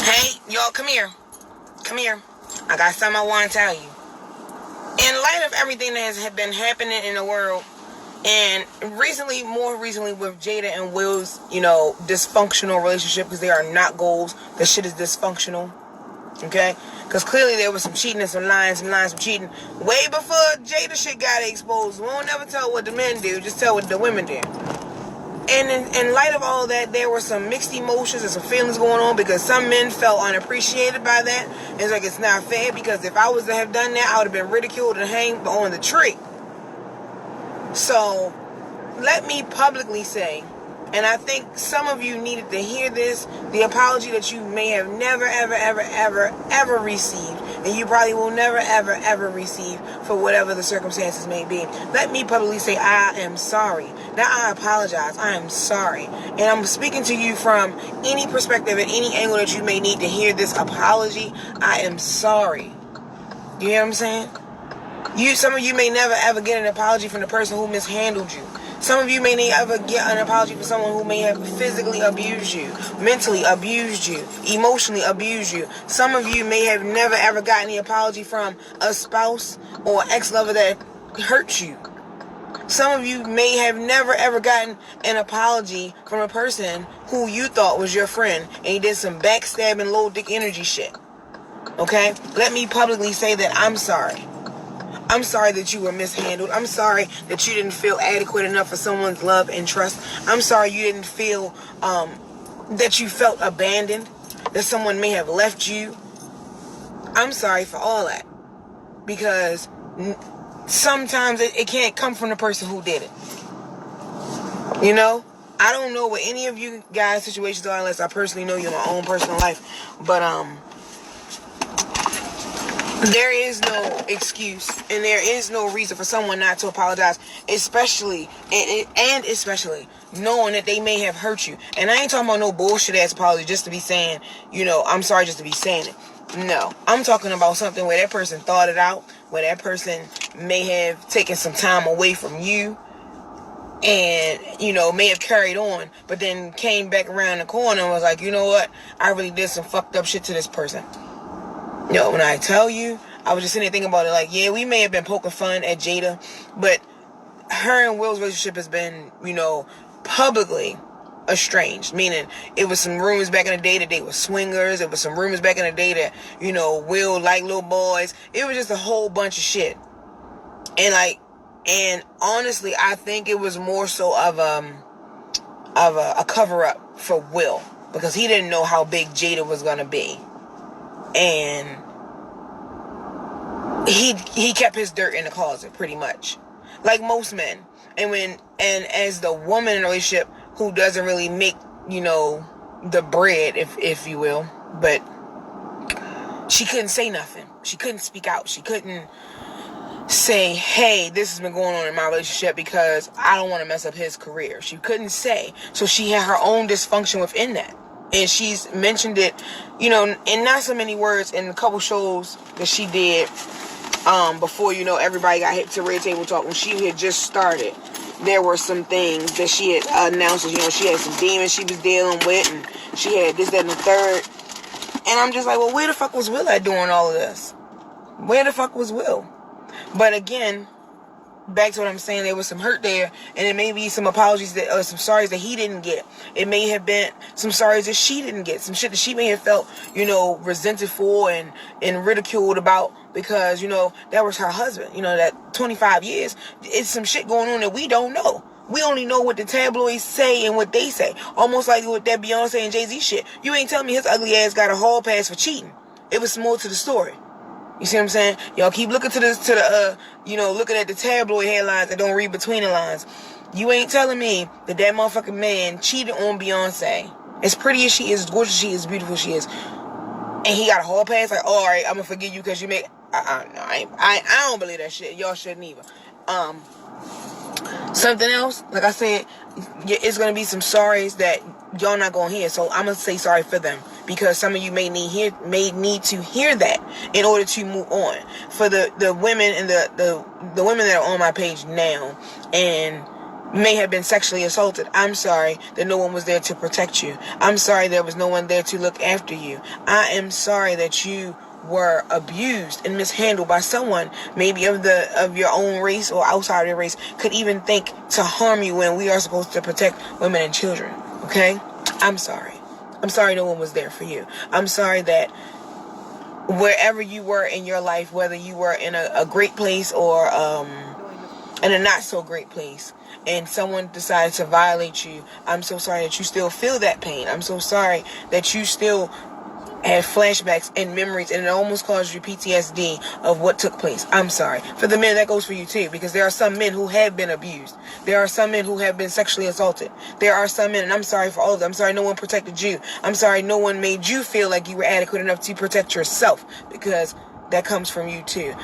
Hey, y'all, come here. Come here. I got something I want to tell you. In light of everything that has been happening in the world, and more recently with Jada and Will's, dysfunctional relationship, because they are not goals. The shit is dysfunctional. Okay? Because clearly there was some cheating and some lying, some cheating. Way before Jada shit got exposed. We won't never tell what the men do, just tell what the women do. And in light of all that, there were some mixed emotions and some feelings going on, because some men felt unappreciated by that. It's like, it's not fair, because if I was to have done that, I would have been ridiculed and hanged on the tree. So, let me publicly say, and I think some of you needed to hear this, the apology that you may have never, ever received, and you probably will never, ever receive for whatever the circumstances may be. Let me publicly say, I am sorry. Now, I apologize. I am sorry. And I'm speaking to you from any perspective and any angle that you may need to hear this apology. I am sorry. You hear what I'm saying? Some of you may never, ever get an apology from the person who mishandled you. Some of you may never get an apology from someone who may have physically abused you, mentally abused you, emotionally abused you. Some of you may have never, ever gotten the apology from a spouse or ex-lover that hurt you. Some of you may have never, ever gotten an apology from a person who you thought was your friend, and he did some backstabbing, low dick energy shit. Okay? Let me publicly say that I'm sorry. I'm sorry that you were mishandled. I'm sorry that you didn't feel adequate enough for someone's love and trust. I'm sorry you didn't feel that you felt abandoned, that someone may have left you. I'm sorry for all that, because sometimes it can't come from the person who did it. You know? I don't know what any of you guys' situations are unless I personally know you in my own personal life. But there is no excuse and there is no reason for someone not to apologize, especially knowing that they may have hurt you. And I ain't talking about no bullshit ass apology just to be saying, I'm sorry just to be saying it. No, I'm talking about something where that person thought it out, where that person may have taken some time away from you and, may have carried on, but then came back around the corner and was like, you know what? I really did some fucked up shit to this person. When I tell you, I was just sitting there thinking about it, like, yeah, we may have been poking fun at Jada, but her and Will's relationship has been, publicly estranged. Meaning, it was some rumors back in the day that they were swingers. It was some rumors back in the day that, Will liked little boys. It was just a whole bunch of shit. And honestly, I think it was more so of a cover-up for Will, because he didn't know how big Jada was gonna be. And he kept his dirt in the closet, pretty much, like most men. And as the woman in a relationship who doesn't really make the bread, if you will, but she couldn't say nothing. She couldn't speak out. She couldn't say, hey, this has been going on in my relationship because I don't want to mess up his career. She couldn't say. So she had her own dysfunction within that. And she's mentioned it, in not so many words, in a couple shows that she did before, everybody got hit to Red Table Talk. When she had just started, there were some things that she had announced. She had some demons she was dealing with, and she had this, that, and the third. And I'm just like, well, where the fuck was Will at doing all of this? Where the fuck was Will? But again, back to what I'm saying, there was some hurt there, and it may be some apologies or some sorries that he didn't get. It may have been some sorries that she didn't get, some shit that she may have felt, resented for and ridiculed about, because, that was her husband, that 25 years, it's some shit going on that we don't know. We only know what the tabloids say and what they say. Almost like with that Beyonce and Jay-Z shit. You ain't telling me his ugly ass got a hall pass for cheating. It was more to the story. You see what I'm saying? Y'all keep looking looking at the tabloid headlines and don't read between the lines. You ain't telling me that motherfucking man cheated on Beyonce. As pretty as she is, as gorgeous she is, as beautiful she is, and he got a hall pass. Like, all right, I'm gonna forgive you because you make. No, I don't believe that shit. Y'all shouldn't either. Something else, like I said, it's gonna be some sorries that y'all not gonna hear. So I'm gonna say sorry for them, because some of you may need to hear that in order to move on. For the women and the women that are on my page now, and may have been sexually assaulted. I'm sorry that no one was there to protect you. I'm sorry there was no one there to look after you. I am sorry that you were abused and mishandled by someone maybe of your own race or outside of your race could even think to harm you when we are supposed to protect women and children. Okay? I'm sorry. I'm sorry no one was there for you. I'm sorry that wherever you were in your life, whether you were in a great place or in a not so great place, and someone decided to violate you, I'm so sorry that you still feel that pain. I'm so sorry that you still have flashbacks and memories, and it almost caused you PTSD of what took place. I'm sorry. For the men, that goes for you too, because there are some men who have been abused. There are some men who have been sexually assaulted. There are some men, and I'm sorry for all of them. I'm sorry no one protected you. I'm sorry no one made you feel like you were adequate enough to protect yourself, because that comes from you too.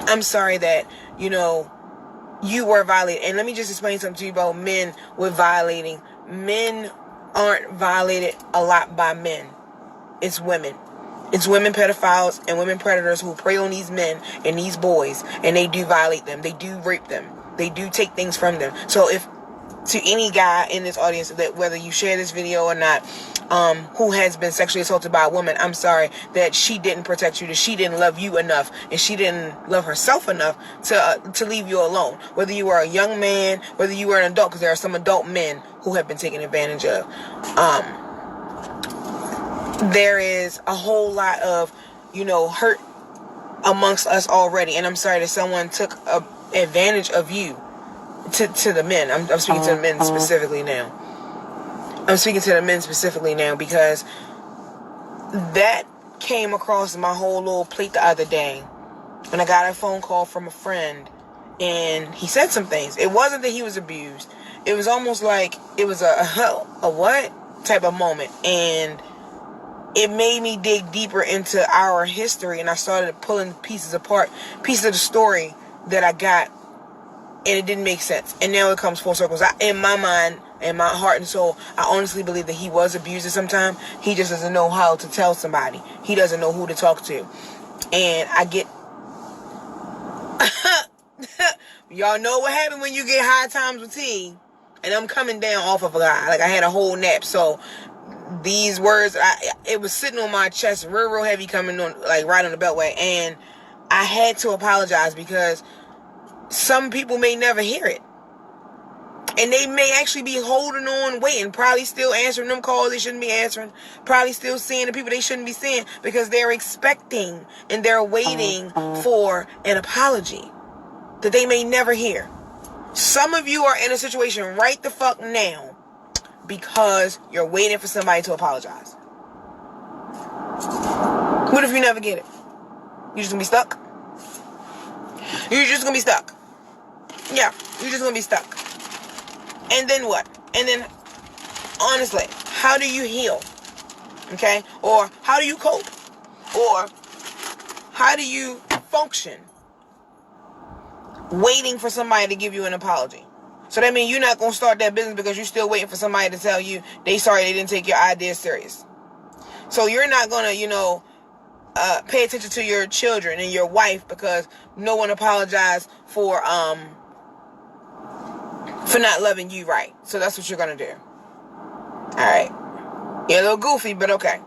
I'm sorry that, you were violated. And let me just explain something to you about men with violating. Men aren't violated a lot by men. It's women. It's women pedophiles and women predators who prey on these men and these boys, and they do violate them. They do rape them. They do take things from them. So if to any guy in this audience, that whether you share this video or not, who has been sexually assaulted by a woman, I'm sorry that she didn't protect you, that she didn't love you enough, and she didn't love herself enough to leave you alone. Whether you were a young man, whether you were an adult, because there are some adult men who have been taken advantage of. There is a whole lot of, hurt amongst us already. And I'm sorry that someone took advantage of you to the men. I'm speaking to the men specifically now. I'm speaking to the men specifically now because that came across my whole little plate the other day when I got a phone call from a friend, and he said some things. It wasn't that he was abused. It was almost like it was a what type of moment. And it made me dig deeper into our history, and I started pulling pieces apart, pieces of the story that I got, and it didn't make sense. And now it comes full circle. In my mind, in my heart and soul, I honestly believe that he was abused at some time. He just doesn't know how to tell somebody. He doesn't know who to talk to. And I get... Y'all know what happened when you get high times with tea. And I'm coming down off of a guy. Like, I had a whole nap, so... These words, it was sitting on my chest real heavy, coming on, like, right on the beltway. And I had to apologize because some people may never hear it. And they may actually be holding on, waiting, probably still answering them calls they shouldn't be answering, probably still seeing the people they shouldn't be seeing, because they're expecting and they're waiting for an apology that they may never hear. Some of you are in a situation right the fuck now because you're waiting for somebody to apologize. What if you never get it? You just gonna be stuck? You're just gonna be stuck. Yeah, you're just gonna be stuck. And then what? And then, honestly, how do you heal? Okay? Or how do you cope? Or how do you function waiting for somebody to give you an apology? So that means you're not going to start that business because you're still waiting for somebody to tell you they sorry they didn't take your idea serious. So you're not going to, pay attention to your children and your wife because no one apologized for not loving you right. So that's what you're going to do. All right. You're a little goofy, but okay.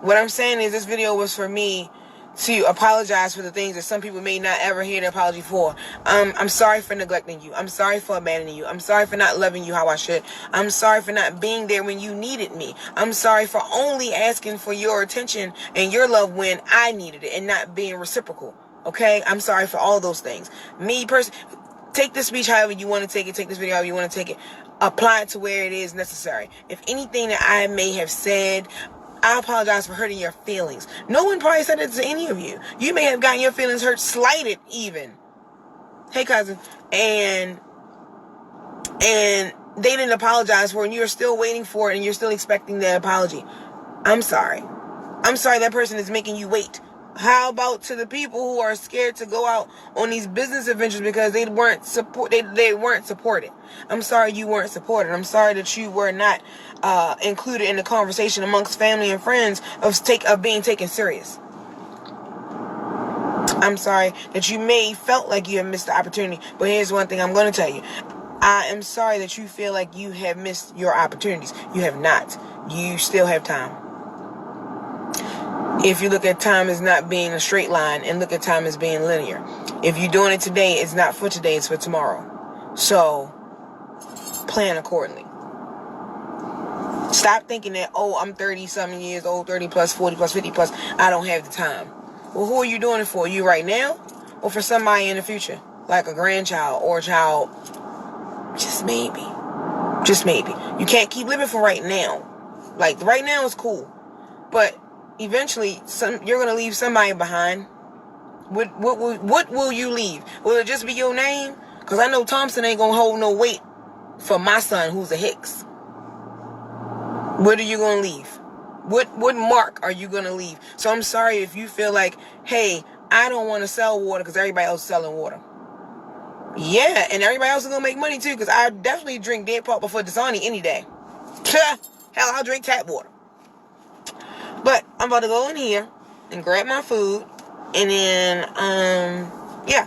What I'm saying is this video was for me to apologize for the things that some people may not ever hear the apology for. I'm sorry for neglecting you. I'm sorry for abandoning you. I'm sorry for not loving you how I should. I'm sorry for not being there when you needed me. I'm sorry for only asking for your attention and your love when I needed it and not being reciprocal. Okay? I'm sorry for all those things. Me personally, take this speech however you want to take it. Take this video however you want to take it. Apply it to where it is necessary. If anything that I may have said, I apologize for hurting your feelings. No one probably said it to any of you. You may have gotten your feelings hurt, slighted even. Hey, cousin. And they didn't apologize for it, and you're still waiting for it, and you're still expecting the apology. I'm sorry. I'm sorry that person is making you wait. How about to the people who are scared to go out on these business adventures because they weren't supported? I'm sorry you weren't supported. I'm sorry that you were not included in the conversation amongst family and friends of being taken serious. I'm sorry that you may felt like you have missed the opportunity. But here's one thing I'm going to tell you. I am sorry that you feel like you have missed your opportunities. You have not. You still have time. If you look at time as not being a straight line and look at time as being linear. If you're doing it today, it's not for today, it's for tomorrow. So, plan accordingly. Stop thinking that, oh, I'm 30-something years old, 30 plus, 40 plus, 50 plus, I don't have the time. Well, who are you doing it for? You right now? Or for somebody in the future? Like a grandchild or a child? Just maybe. Just maybe. You can't keep living for right now. Like, right now is cool. But eventually, you're going to leave somebody behind. What will you leave? Will it just be your name? Because I know Thompson ain't going to hold no weight for my son who's a Hicks. What are you going to leave? What mark are you going to leave? So I'm sorry if you feel like, hey, I don't want to sell water because everybody else is selling water. Yeah, and everybody else is going to make money too, because I definitely drink Dead Pop before Dasani any day. Hell, I'll drink tap water. But I'm about to go in here and grab my food. And then, yeah.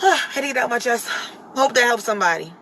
Had to get out my chest. Hope that helps somebody.